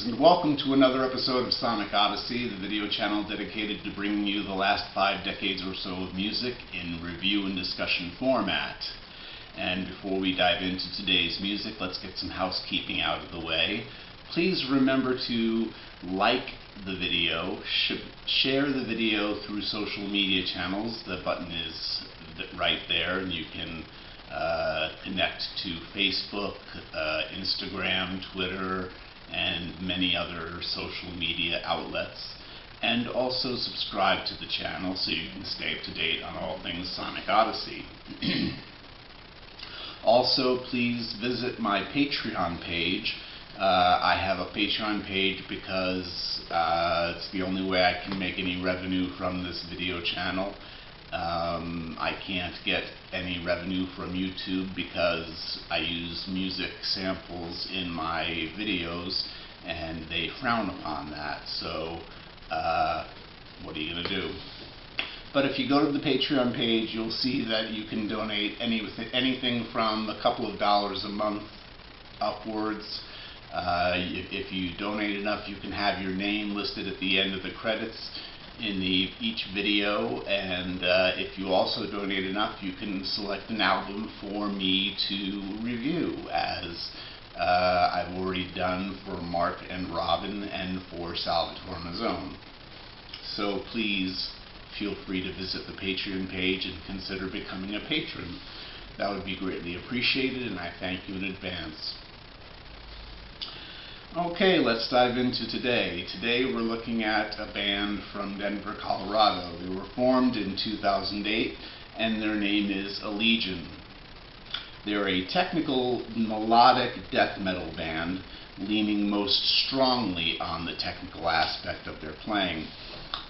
and welcome to another episode of Sonic Odyssey, the video channel dedicated to bringing you the last 5 decades or so of music in review and discussion format. And before we dive into today's music, let's get some housekeeping out of the way. Please remember to like the video, share the video through social media channels. The button is right there, and you can connect to Facebook, Instagram, Twitter, and many other social media outlets. And also subscribe to the channel so you can stay up to date on all things Sonic Odyssey. Also, please visit my Patreon page. I have a Patreon page because it's the only way I can make any revenue from this video channel. I can't get any revenue from YouTube because I use music samples in my videos and they frown upon that. So what are you going to do? But if you go to the Patreon page, you'll see that you can donate anything from a couple of dollars a month upwards. If you donate enough, you can have your name listed at the end of the credits in each video, and if you also donate enough, you can select an album for me to review, as I've already done for Mark and Robin and for Salvatore Mazzone. So please feel free to visit the Patreon page and consider becoming a patron. That would be greatly appreciated, and I thank you in advance. Okay, let's dive into today. Today we're looking at a band from Denver, Colorado. They were formed in 2008 and their name is Allegaeon. They're a technical melodic death metal band leaning most strongly on the technical aspect of their playing.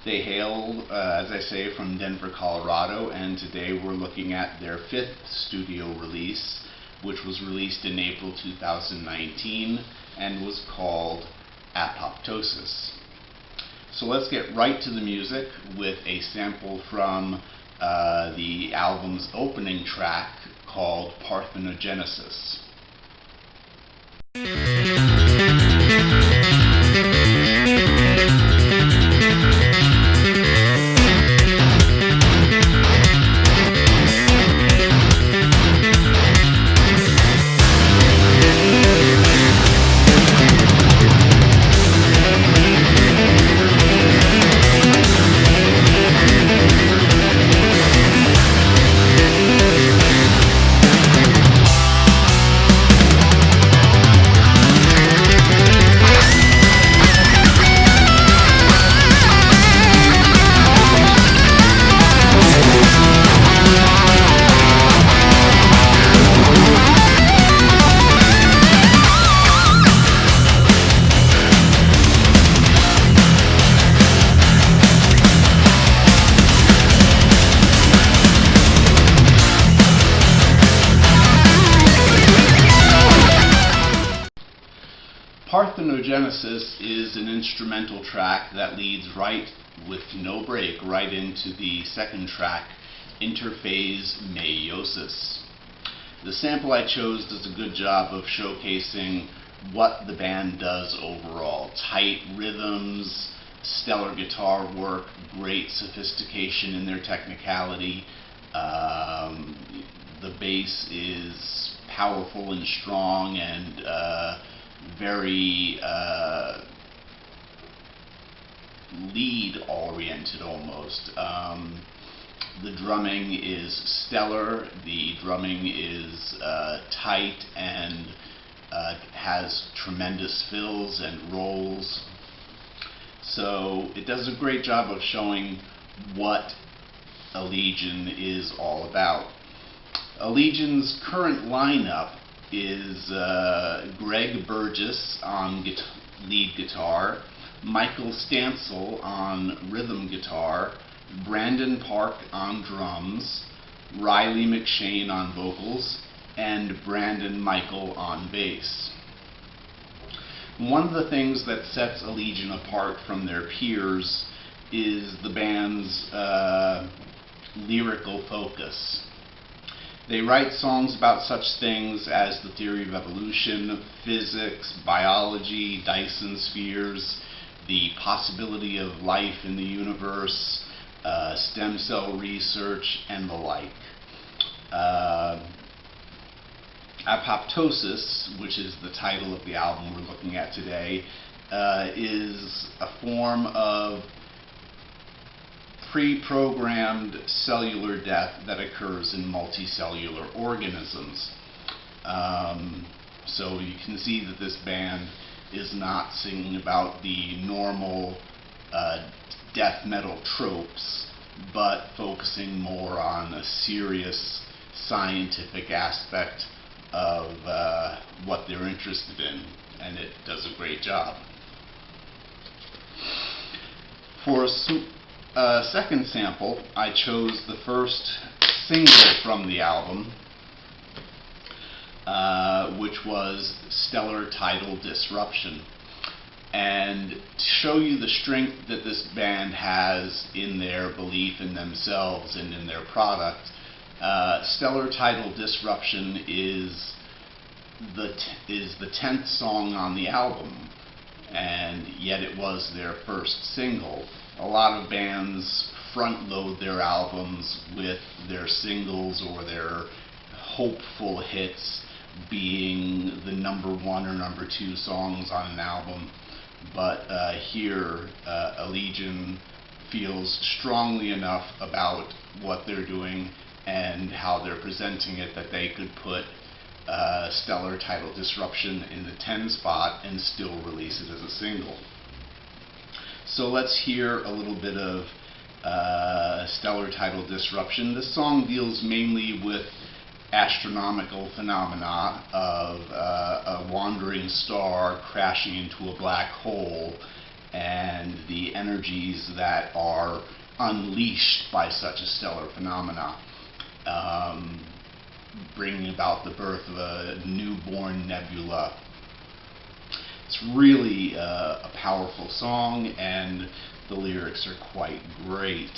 They hail, as I say, from Denver, Colorado, and today we're looking at their 5th studio release, which was released in April 2019 and was called Apoptosis. So let's get right to the music with a sample from the album's opening track called Parthenogenesis. Parthenogenesis is an instrumental track that leads with no break right into the second track, Interphase Meiosis. The sample I chose does a good job of showcasing what the band does overall. Tight rhythms, stellar guitar work, great sophistication in their technicality. The bass is powerful and strong and very lead-oriented almost. The drumming is stellar, the drumming is tight and has tremendous fills and rolls. So it does a great job of showing what Allegaeon is all about. Allegaeon's current lineup is Greg Burgess on lead guitar, Michael Stansel on rhythm guitar, Brandon Park on drums, Riley McShane on vocals, and Brandon Michael on bass. One of the things that sets Allegaeon apart from their peers is the band's lyrical focus. They write songs about such things as the theory of evolution, physics, biology, Dyson spheres, the possibility of life in the universe, stem cell research, and the like. Apoptosis, which is the title of the album we're looking at today, is a form of pre-programmed cellular death that occurs in multicellular organisms. So you can see that this band is not singing about the normal death metal tropes, but focusing more on a serious scientific aspect of what they're interested in, and it does a great job. For a second sample, I chose the first single from the album, which was Stellar Tidal Disruption. And to show you the strength that this band has in their belief in themselves and in their product, Stellar Tidal Disruption is the 10th song on the album, and yet it was their first single. A lot of bands front load their albums with their singles or their hopeful hits being the number 1 or number 2 songs on an album, but here Allegaeon feels strongly enough about what they're doing and how they're presenting it that they could put Stellar Tidal Disruption in the 10 spot and still release it as a single. So let's hear a little bit of Stellar Tidal Disruption. This song deals mainly with astronomical phenomena of a wandering star crashing into a black hole and the energies that are unleashed by such a stellar phenomena, bringing about the birth of a newborn nebula. It's really a powerful song, and the lyrics are quite great.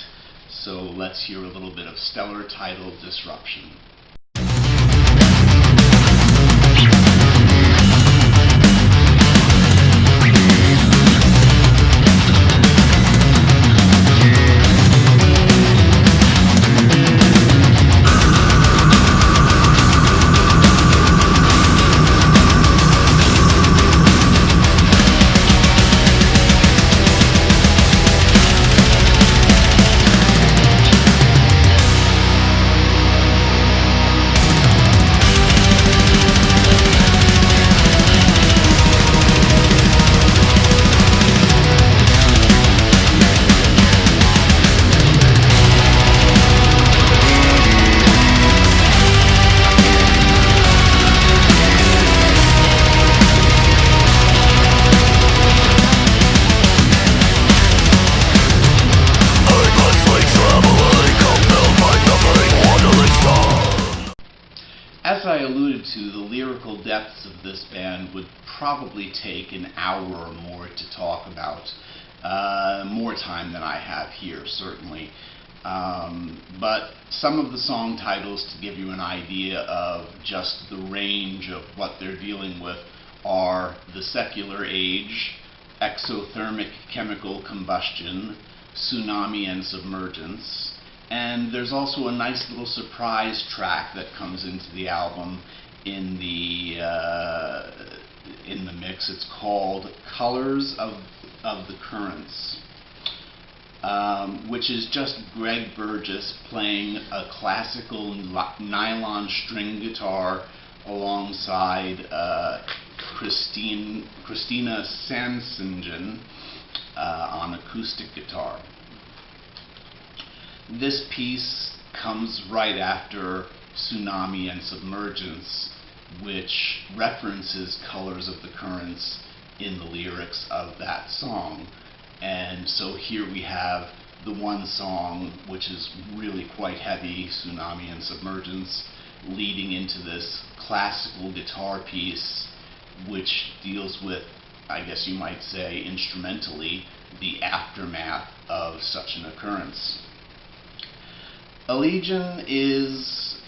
So let's hear a little bit of Stellar Tidal Disruption. As I alluded to, the lyrical depths of this band would probably take an hour or more to talk about. More time than I have here, certainly. But some of the song titles, to give you an idea of just the range of what they're dealing with, are The Secular Age, Exothermic Chemical Combustion, Tsunami and Submergence. And there's also a nice little surprise track that comes into the album in the mix. It's called Colors of the Currents, which is just Greg Burgess playing a classical nylon string guitar alongside Christina Sansingen on acoustic guitar. This piece comes right after Tsunami and Submergence, which references Colors of the Currents in the lyrics of that song. And so here we have the one song which is really quite heavy, Tsunami and Submergence, leading into this classical guitar piece which deals with, I guess you might say instrumentally, the aftermath of such an occurrence. Allegaeon is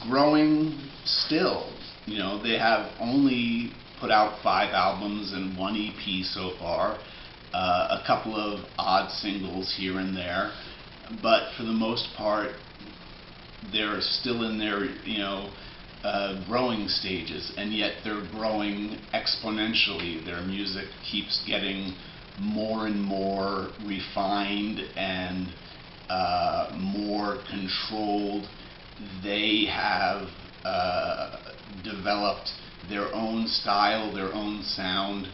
growing still. You know, they have only put out 5 albums and 1 EP so far, a couple of odd singles here and there, but for the most part, they're still in their, growing stages, and yet they're growing exponentially. Their music keeps getting more and more refined and more controlled. They have developed their own style, their own sound,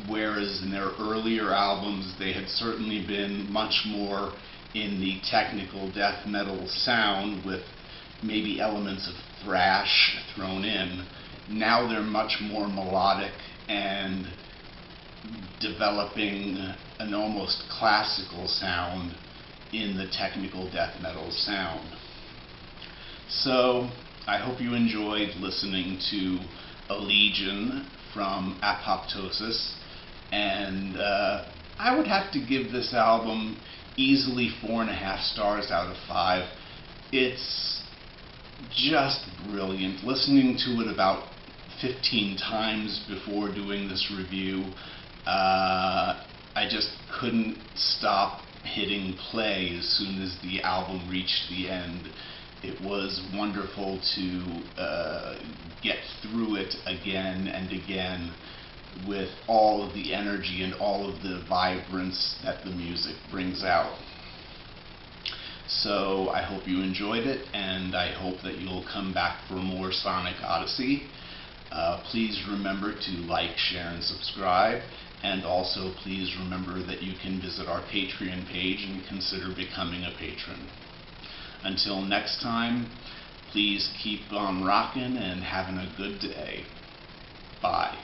whereas in their earlier albums they had certainly been much more in the technical death metal sound with maybe elements of thrash thrown in. Now they're much more melodic and developing an almost classical sound in the technical death metal sound. So I hope you enjoyed listening to Allegaeon from Apoptosis, and I would have to give this album easily 4.5 stars out of 5. It's just brilliant. Listening to it about 15 times before doing this review, I just couldn't stop hitting play as soon as the album reached the end. It was wonderful to get through it again and again with all of the energy and all of the vibrance that the music brings out. So I hope you enjoyed it, and I hope that you'll come back for more Sonic Odyssey. Please remember to like, share, and subscribe, and also please remember that you can visit our Patreon page and consider becoming a patron. Until next time, please keep on rockin' and having a good day. Bye.